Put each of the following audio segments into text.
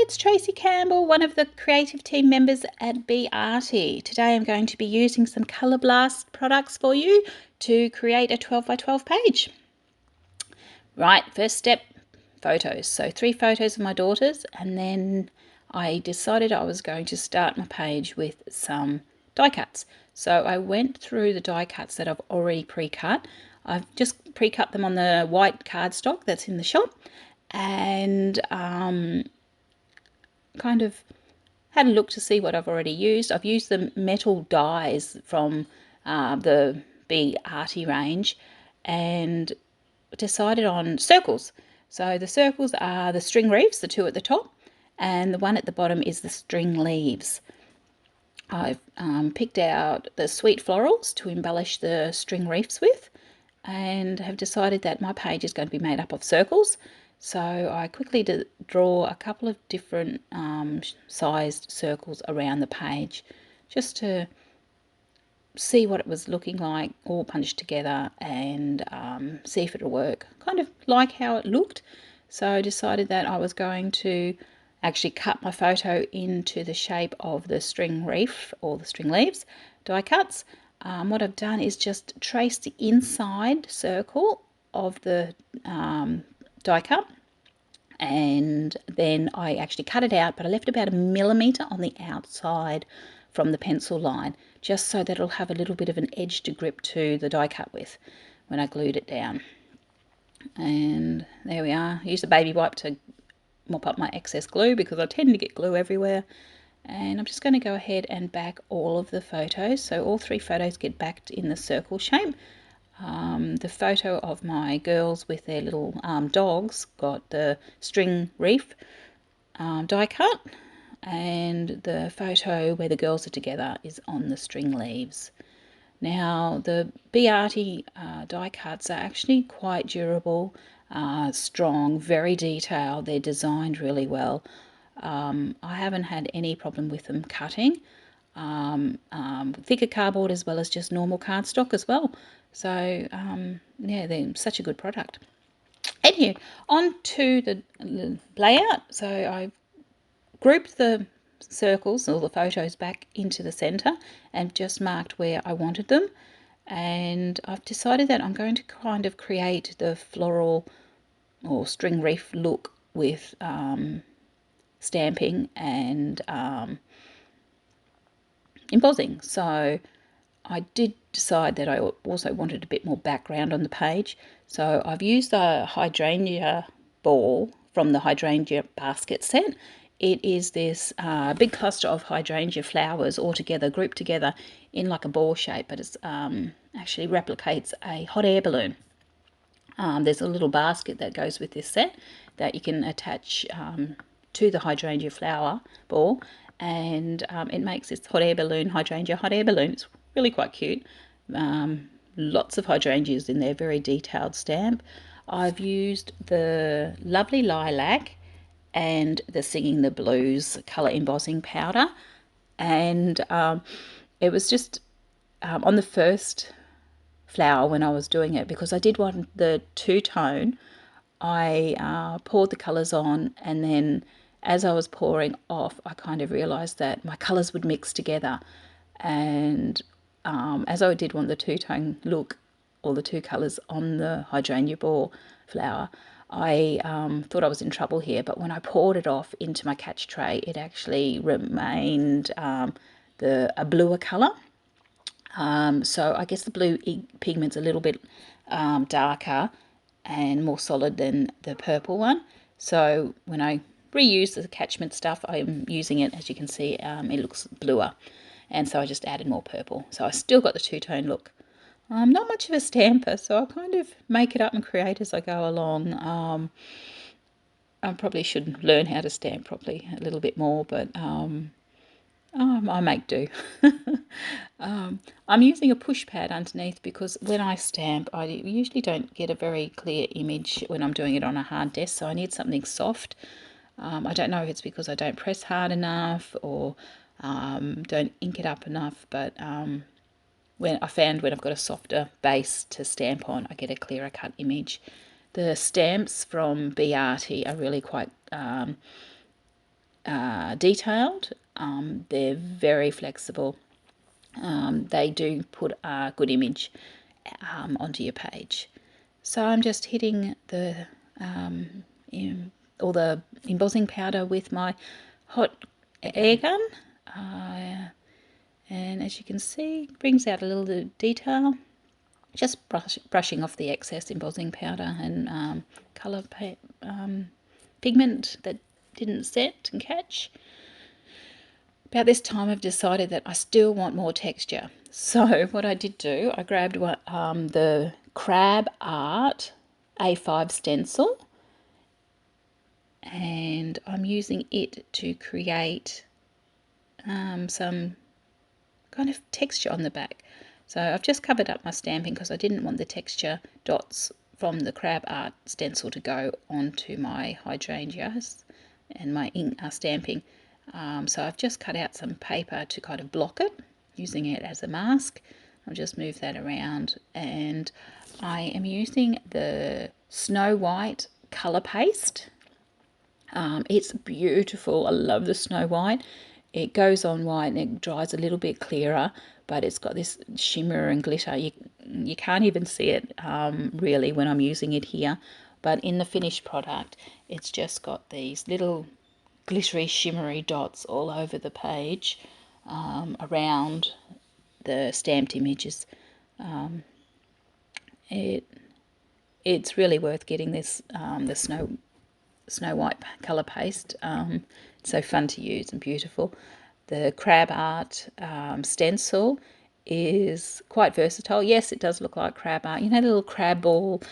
it's Tracey Campbell, one of the creative team members at Bee Arty. Today I'm going to be using some Colour Blast products for you to create a 12 by 12 page. Right, first step, photos. So 3 photos of my daughters, and then I decided I was going to start my page with some die cuts. So I went through the die cuts that I've already pre-cut. I've just pre-cut them on the white cardstock that's in the shop, and kind of had a look to see what I've already used. I've used the metal dies from the Bee Arty range and decided on circles. So the circles are the string reefs, the 2 at the top, and the one at the bottom is the string leaves. I've picked out the sweet florals to embellish the string reefs with, and have decided that my page is going to be made up of circles. So I quickly draw a couple of different sized circles around the page just to see what it was looking like all punched together, and see if it'll work. Kind of like how it looked. So I decided that I was going to actually cut my photo into the shape of the string reef or the string leaves die cuts. What I've done is just trace the inside circle of the die cut, and then I actually cut it out, but I left about 1 millimetre on the outside from the pencil line, just so that it'll have a little bit of an edge to grip to the die cut with when I glued it down. And there we are. I used a baby wipe to mop up my excess glue because I tend to get glue everywhere. And I'm just going to go ahead and back all of the photos. So all 3 photos get backed in the circle shape. The photo of my girls with their little dogs got the string reef die cut, and the photo where the girls are together is on the string leaves. Now the Bee Arty die cuts are actually quite durable, strong, very detailed. They're designed really well. I haven't had any problem with them cutting. Thicker cardboard as well as just normal cardstock as well. So yeah, they're such a good product. Anyway, on to the layout. So I grouped the circles or the photos back into the center and just marked where I wanted them. And I've decided that I'm going to kind of create the floral or string reef look with stamping and embossing. So I did decide that I also wanted a bit more background on the page. So I've used a hydrangea ball from the hydrangea basket set. It is this big cluster of hydrangea flowers all together, grouped together in like a ball shape, but it's actually replicates a hot air balloon. There's a little basket that goes with this set that you can attach to the hydrangea flower ball, and it makes this hot air balloon, hydrangea hot air balloon. It's really quite cute. Lots of hydrangeas in there, very detailed stamp. I've used the Lovely Lilac and the Singing the Blues colour embossing powder, and it was just on the first flower when I was doing it, because I did want the two-tone. I poured the colours on, and then as I was pouring off, I kind of realised that my colours would mix together, and as I did want the two-tone look, or the 2 colours on the hydrangea ball flower, I thought I was in trouble here, but when I poured it off into my catch tray, it actually remained a bluer colour. So I guess the blue pigment's a little bit darker and more solid than the purple one. So when I reuse the catchment stuff, I'm using it, as you can see, it looks bluer. And so I just added more purple. So I still got the two-tone look. I'm not much of a stamper, so I kind of make it up and create as I go along. I probably should learn how to stamp properly a little bit more, but I make do. I'm using a push pad underneath because when I stamp, I usually don't get a very clear image when I'm doing it on a hard desk, so I need something soft. I don't know if it's because I don't press hard enough or don't ink it up enough, but when I've got a softer base to stamp on, I get a clearer cut image. The stamps from Bee Arty are really quite detailed. They're very flexible. They do put a good image onto your page. So I'm just hitting the all the embossing powder with my hot air gun, and as you can see, it brings out a little detail. Just brushing off the excess embossing powder and colour pigment that didn't set and catch. About this time I've decided that I still want more texture. So what I did do, I grabbed the Crab Art A5 stencil, and I'm using it to create some kind of texture on the back. So I've just covered up my stamping because I didn't want the texture dots from the Crab Art stencil to go onto my hydrangeas and my ink stamping. So I've just cut out some paper to kind of block it, using it as a mask. I'll just move that around, and I am using the Snow White colour paste. It's beautiful. I love the Snow White. It goes on white and it dries a little bit clearer, but it's got this shimmer and glitter. You can't even see it really when I'm using it here, but in the finished product, it's just got these little glittery, shimmery dots all over the page around the stamped images. It's really worth getting this the Snow White colour paste. It's so fun to use and beautiful. The Crab Art stencil is quite versatile. Yes, it does look like crab art. You know, the little crab balls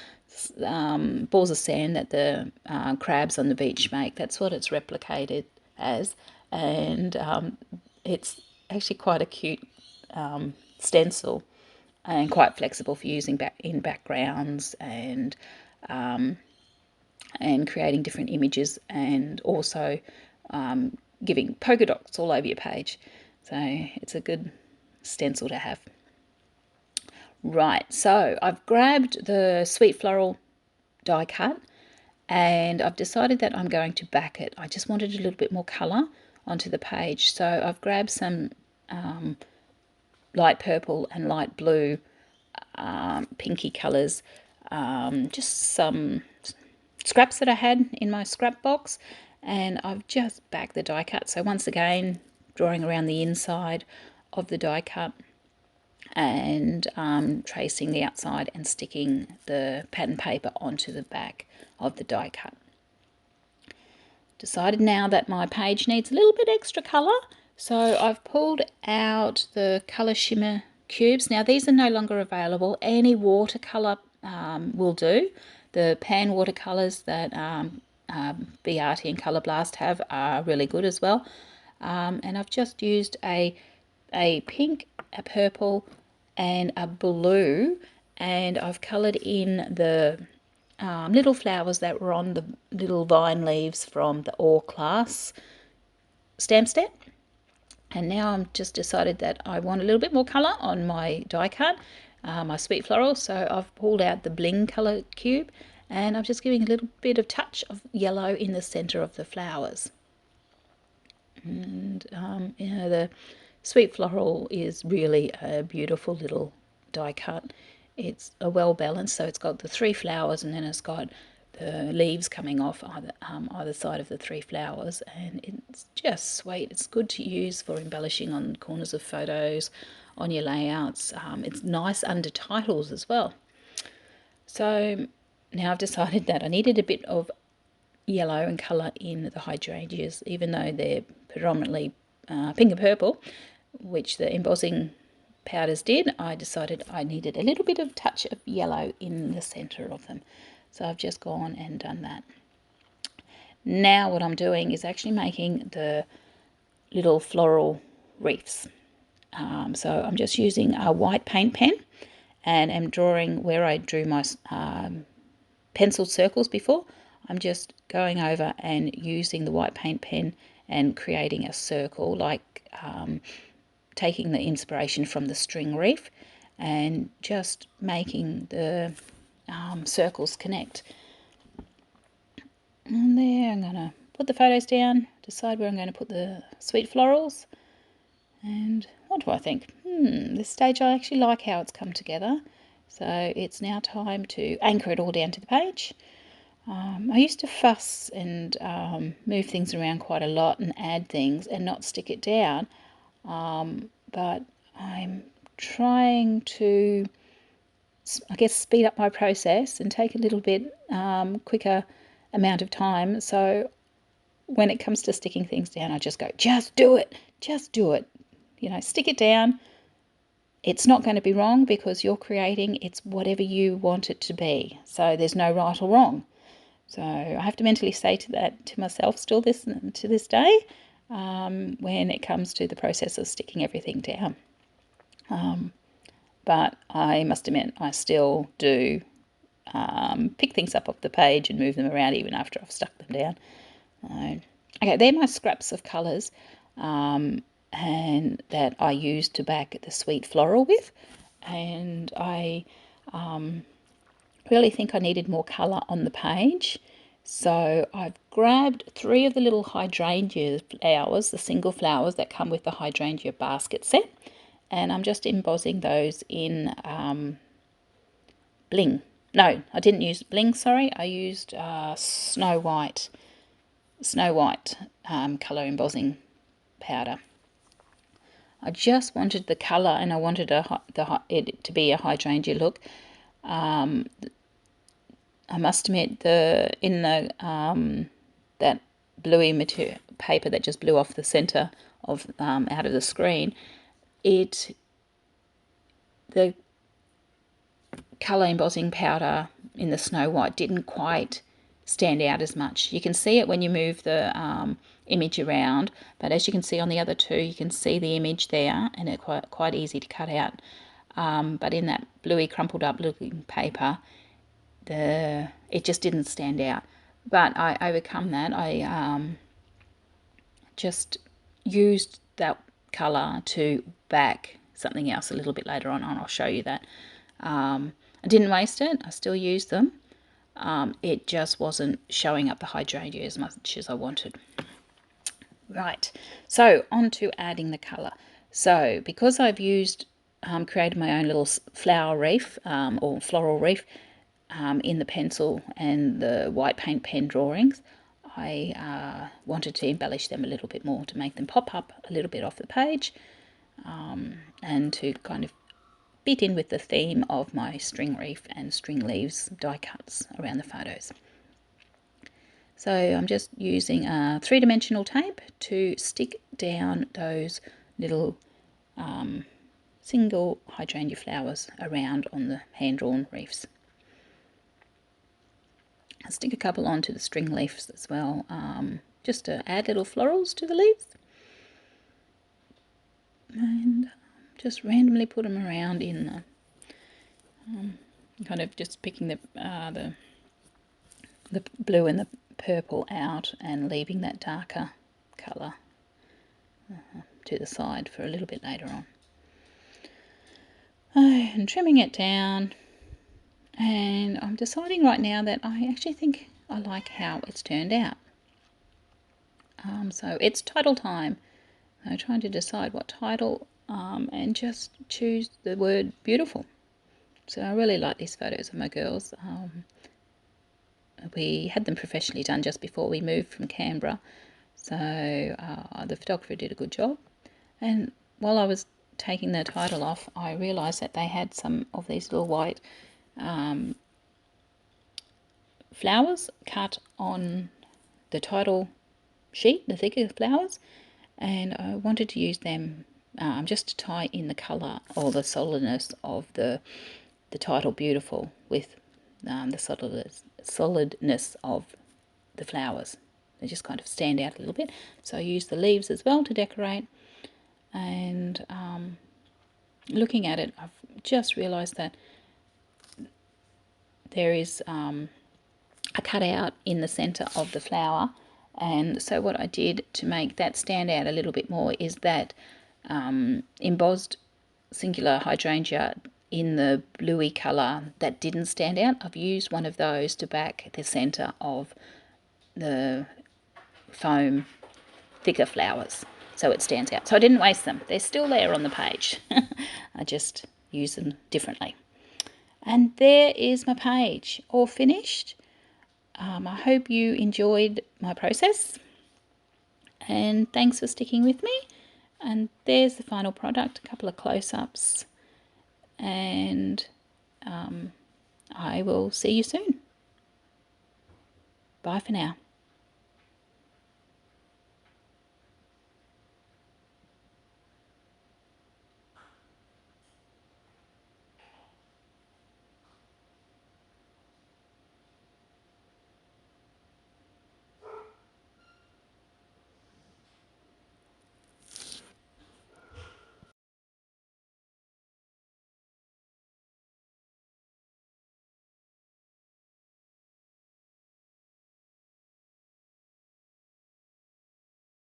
of sand that the crabs on the beach make. That's what it's replicated as, and it's actually quite a cute stencil and quite flexible for using in backgrounds and creating different images, and also giving polka dots all over your page. So it's a good stencil to have. Right, so I've grabbed the Sweet Floral die cut, and I've decided that I'm going to back it. I just wanted a little bit more colour onto the page, so I've grabbed some light purple and light blue pinky colours, just some scraps that I had in my scrap box, and I've just backed the die cut. So once again, drawing around the inside of the die cut and tracing the outside and sticking the pattern paper onto the back of the die cut. Decided now that my page needs a little bit extra colour, so I've pulled out the colour shimmer cubes. Now these are no longer available. Any watercolour will do. The pan watercolours that Bee Arty and Colour Blast have are really good as well. And I've just used a pink, a purple and a blue, and I've coloured in the little flowers that were on the little vine leaves from the All Class stamp set. And now I'm just decided that I want a little bit more colour on my die cut, my Sweet Floral, so I've pulled out the Bling colour cube, and I'm just giving a little bit of touch of yellow in the centre of the flowers. And you know, the Sweet Floral is really a beautiful little die cut. It's a well balanced, so it's got the 3 flowers, and then it's got the leaves coming off either side of the 3 flowers, and it's just sweet. It's good to use for embellishing on corners of photos, on your layouts. It's nice under titles as well. So now I've decided that I needed a bit of yellow and colour in the hydrangeas, even though they're predominantly pink and purple, which the embossing powders did. I decided I needed a little bit of touch of yellow in the centre of them. So I've just gone and done that. Now what I'm doing is actually making the little floral wreaths. So I'm just using a white paint pen, and I'm drawing where I drew my penciled circles before. I'm just going over and using the white paint pen and creating a circle, like taking the inspiration from the string wreath and just making the circles connect. And there, I'm going to put the photos down, decide where I'm going to put the sweet florals. And what do I think? This stage I actually like how it's come together. So it's now time to anchor it all down to the page. I used to fuss and move things around quite a lot and add things and not stick it down. But I'm trying to, I guess, speed up my process and take a little bit quicker amount of time. So when it comes to sticking things down, I just go, just do it. Just do it. You know, stick it down. It's not going to be wrong because you're creating, it's whatever you want it to be. So there's no right or wrong. So I have to mentally say to myself still to this day when it comes to the process of sticking everything down. But I must admit, I still do pick things up off the page and move them around even after I've stuck them down. Okay, they're my scraps of colours and that I use to back the sweet floral with. And I really think I needed more colour on the page. So I've grabbed 3 of the little hydrangea flowers, the single flowers that come with the hydrangea basket set. And I'm just embossing those in bling. No, I didn't use bling, sorry. I used Snow White colour embossing powder. I just wanted the colour and I wanted it to be a hydrangea look. I must admit, that bluey material paper that just blew off the centre of out of the screen, the colour embossing powder in the Snow White didn't quite stand out as much. You can see it when you move the image around, but as you can see on the other 2, you can see the image there, and it's quite easy to cut out. But in that bluey crumpled up looking paper, it just didn't stand out. But I overcome that. I just used that colour to back something else a little bit later on, and I'll show you that. I didn't waste it. I still used them. It just wasn't showing up the hydrangea as much as I wanted. Right, so on to adding the colour. So because I've created my own little flower wreath or floral wreath in the pencil and the white paint pen drawings, I wanted to embellish them a little bit more to make them pop up a little bit off the page and to kind of fit in with the theme of my string wreath and string leaves die cuts around the photos. So I'm just using a 3-dimensional tape to stick down those little single hydrangea flowers around on the hand-drawn wreaths. I'll stick a couple onto the string leaves as well, just to add little florals to the leaves. And just randomly put them around in the, kind of just picking the blue and the purple out and leaving that darker colour to the side for a little bit later on. And trimming it down, and I'm deciding right now that I actually think I like how it's turned out. So it's title time. I'm trying to decide what title and just choose the word beautiful. So I really like these photos of my girls. We had them professionally done just before we moved from Canberra, so the photographer did a good job. And while I was taking the title off, I realised that they had some of these little white flowers cut on the title sheet, the thicker flowers, and I wanted to use them just to tie in the colour or the solidness of the title beautiful with the solidness of the flowers. They just kind of stand out a little bit. So I use the leaves as well to decorate. And looking at it, I've just realised that there is a cutout in the centre of the flower. And so what I did to make that stand out a little bit more is that embossed singular hydrangea in the bluey colour that didn't stand out. I've used one of those to back the centre of the foam thicker flowers, so it stands out. So I didn't waste them. They're still there on the page. I just use them differently. And there is my page, all finished. I hope you enjoyed my process, and thanks for sticking with me. And there's the final product, a couple of close-ups, and I will see you soon. Bye for now.